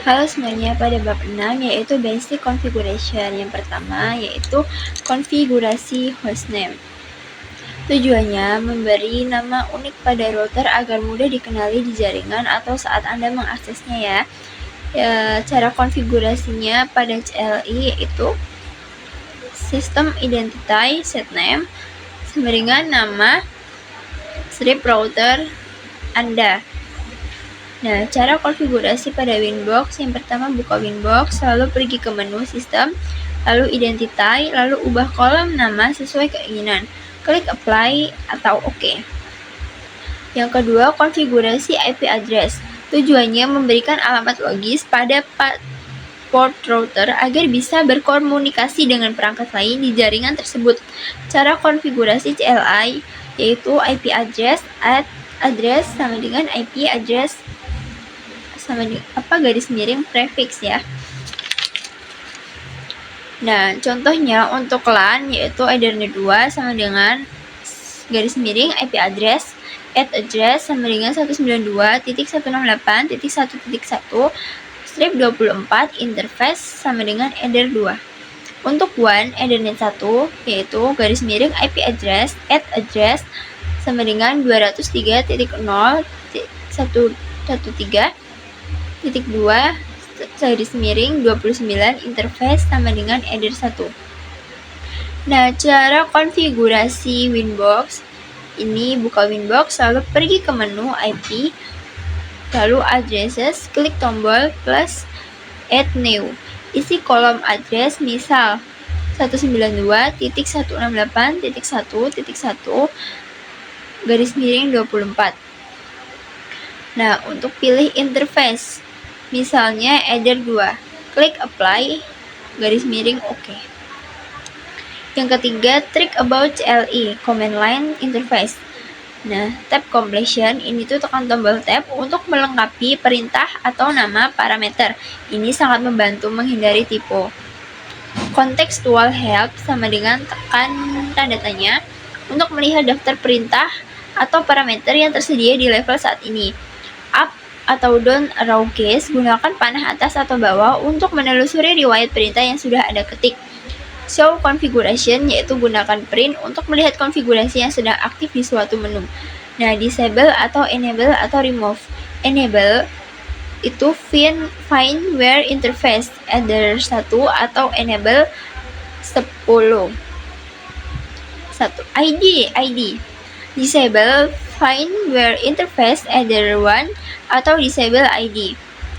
Halo semuanya, pada bab 6 yaitu basic configuration. Yang pertama yaitu konfigurasi hostname. Tujuannya memberi nama unik pada router agar mudah dikenali di jaringan atau saat Anda mengaksesnya ya. Cara konfigurasinya pada CLI yaitu System Identity Setname sama dengan nama strip router Anda. Nah, cara konfigurasi pada Winbox, yang pertama buka Winbox, lalu pergi ke menu sistem, lalu identify, lalu ubah kolom nama sesuai keinginan. Klik apply atau OK. Yang kedua, konfigurasi IP address. Tujuannya memberikan alamat logis pada port router agar bisa berkomunikasi dengan perangkat lain di jaringan tersebut. Cara konfigurasi CLI yaitu IP address address sama dengan IP address sama garis miring prefix ya. Nah, contohnya untuk LAN yaitu Ethernet 2 sama dengan garis miring IP address address sama dengan 192.168.1.1 strip 24 interface sama dengan Ether 2. Untuk WAN Ethernet 1 yaitu garis miring IP address address sama dengan 203.0.113.2 garis miring 29 interface sama dengan Ether 1. Nah, cara konfigurasi Winbox ini buka Winbox, lalu pergi ke menu IP, lalu addresses, klik tombol plus add new. Isi kolom address misal 192.168.1.1 garis miring 24. Nah, untuk pilih interface, misalnya Ether 2, klik apply, garis miring OK. Yang ketiga, trick about CLI, command line interface. Nah, tab completion, ini tuh tekan tombol tab untuk melengkapi perintah atau nama parameter. Ini sangat membantu menghindari typo. Contextual help sama dengan tekan tanda tanya untuk melihat daftar perintah atau parameter yang tersedia di level saat ini. Up atau down arrow keys, gunakan panah atas atau bawah untuk menelusuri riwayat perintah yang sudah Anda ketik. Show configuration, yaitu gunakan print untuk melihat konfigurasi yang sedang aktif di suatu menu. Nah, disable atau enable atau remove. Enable itu find where interface Ether 1 atau enable 10. ID. Disable find where interface Ether 1 atau disable ID.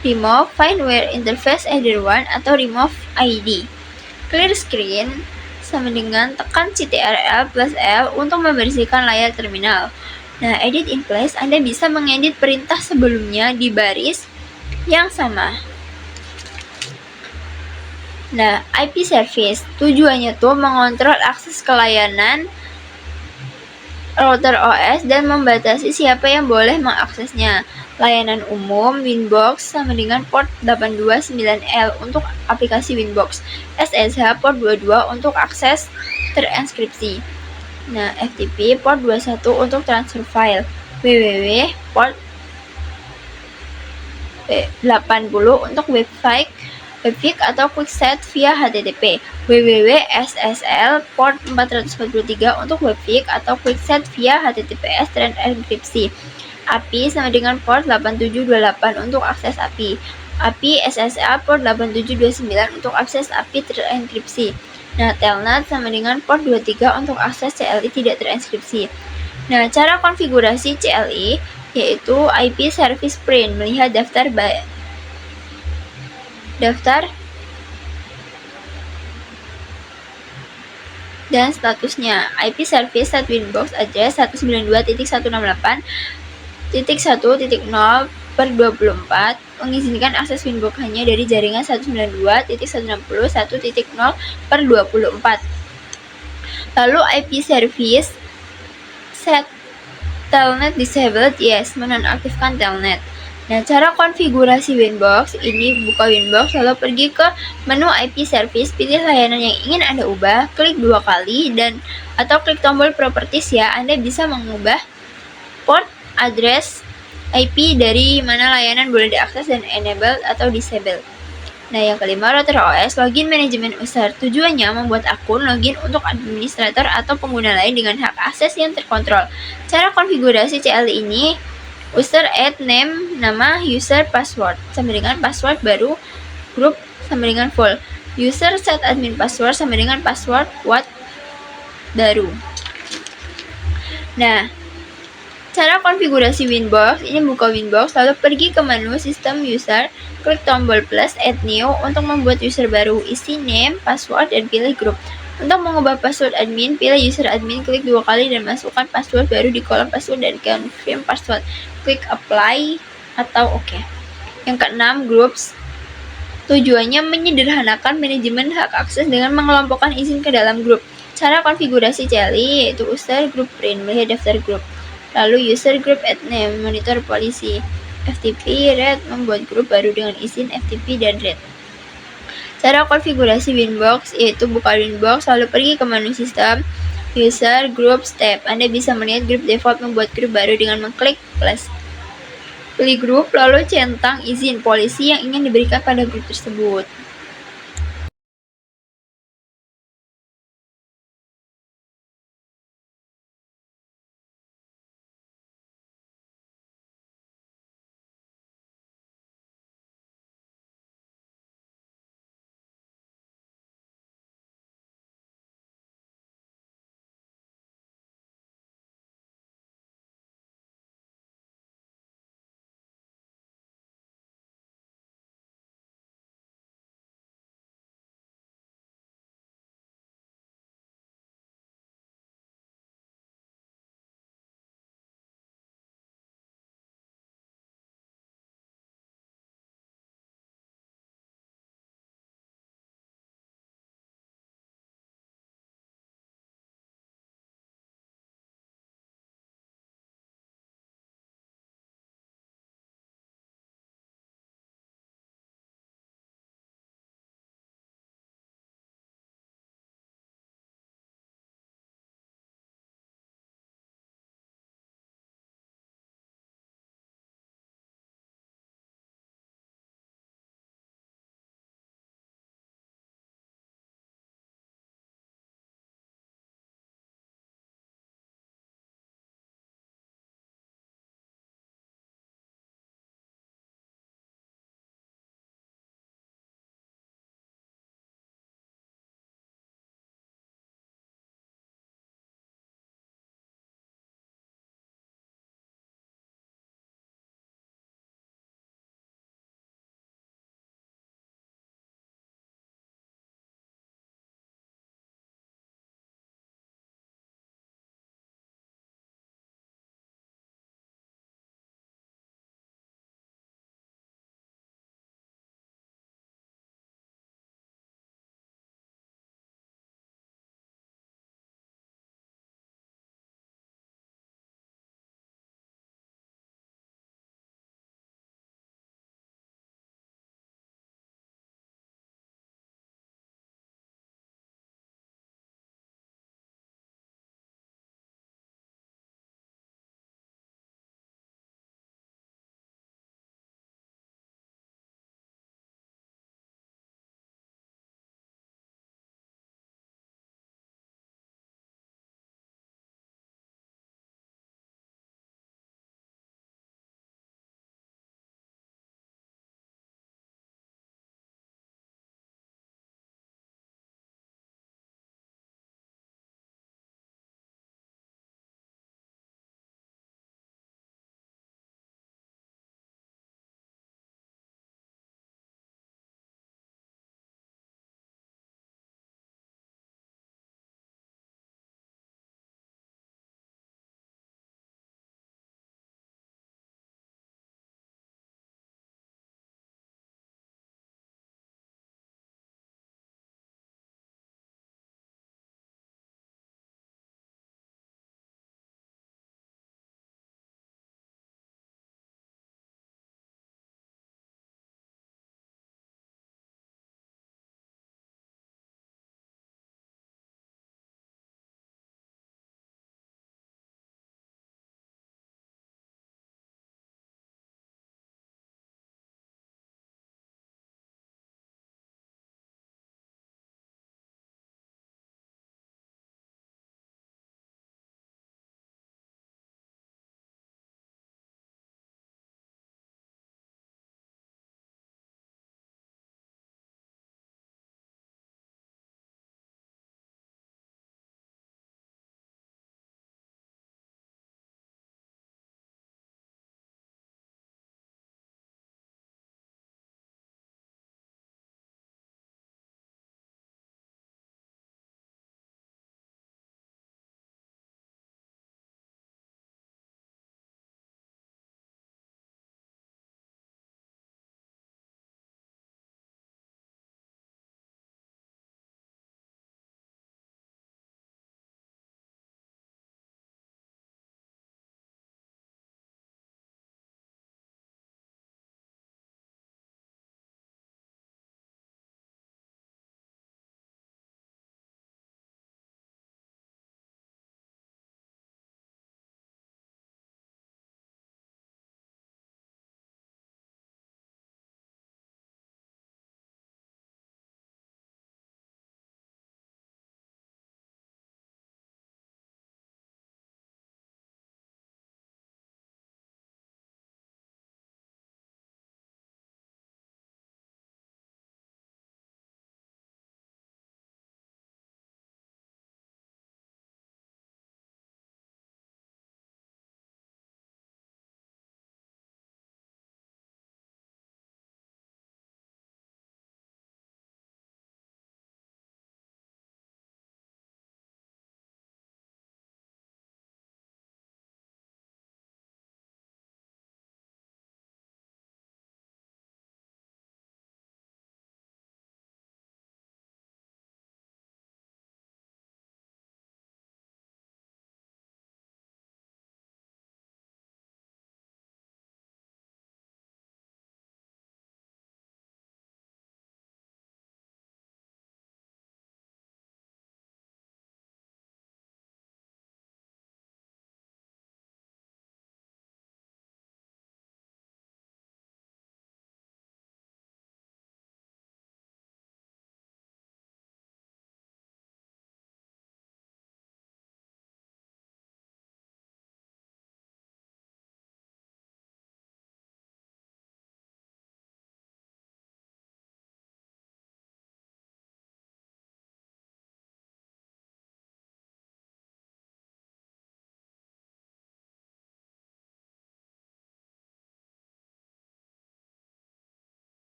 Remove find where interface Ether 1 atau remove ID. Clear screen sama dengan tekan Ctrl plus L untuk membersihkan layar terminal. Nah, edit in place, Anda bisa mengedit perintah sebelumnya di baris yang sama. Nah, IP service tujuannya tuh mengontrol akses ke layanan router OS dan membatasi siapa yang boleh mengaksesnya. Layanan umum Winbox sama dengan port 829L untuk aplikasi Winbox, SSH port 22 untuk akses terenkripsi. Nah, FTP port 21 untuk transfer file, www port 80 untuk website atau quickset via HTTP, www.SSL port 443 untuk website atau quickset via HTTPS terenkripsi. API sama dengan port 8728 untuk akses API. API SSL port 8729 untuk akses API terenkripsi. Nah, telnet sama dengan port 23 untuk akses CLI tidak terenkripsi. Nah, cara konfigurasi CLI yaitu IP service print, melihat daftar dan statusnya. IP service set Winbox address 192.168.1.0/24 mengizinkan akses Winbox hanya dari jaringan 192.161.0/24. Lalu IP service set telnet disabled, yes, menonaktifkan telnet. Nah, cara konfigurasi Winbox ini buka Winbox, lalu pergi ke menu IP service, pilih layanan yang ingin Anda ubah, klik 2 kali atau klik tombol properties ya. Anda bisa mengubah port, address, IP dari mana layanan boleh diakses dan enable atau disable. Nah, yang kelima, router OS login manajemen user. Tujuannya membuat akun login untuk administrator atau pengguna lain dengan hak akses yang terkontrol. Cara konfigurasi CLI ini, user add name, nama, user, password, sama dengan password baru, group, sama dengan full. User set admin password sama dengan password what baru. Nah, cara konfigurasi Winbox, ini buka Winbox, lalu pergi ke menu sistem user, klik tombol plus add new untuk membuat user baru, isi name, password, dan pilih grup. Untuk mengubah password admin, pilih user admin, klik 2 kali dan masukkan password baru di kolom password dan confirm password. Klik apply atau OK. Yang keenam, groups. Tujuannya menyederhanakan manajemen hak akses dengan mengelompokkan izin ke dalam grup. Cara konfigurasi CLI yaitu user group print, melihat daftar grup. Lalu user group add name, monitor polisi. FTP read, membuat grup baru dengan izin FTP dan read. Cara konfigurasi Winbox yaitu buka Winbox lalu pergi ke menu sistem, user, groups, tab. Anda bisa melihat grup default membuat grup baru dengan mengklik plus. Pilih grup lalu centang izin polisi yang ingin diberikan pada grup tersebut.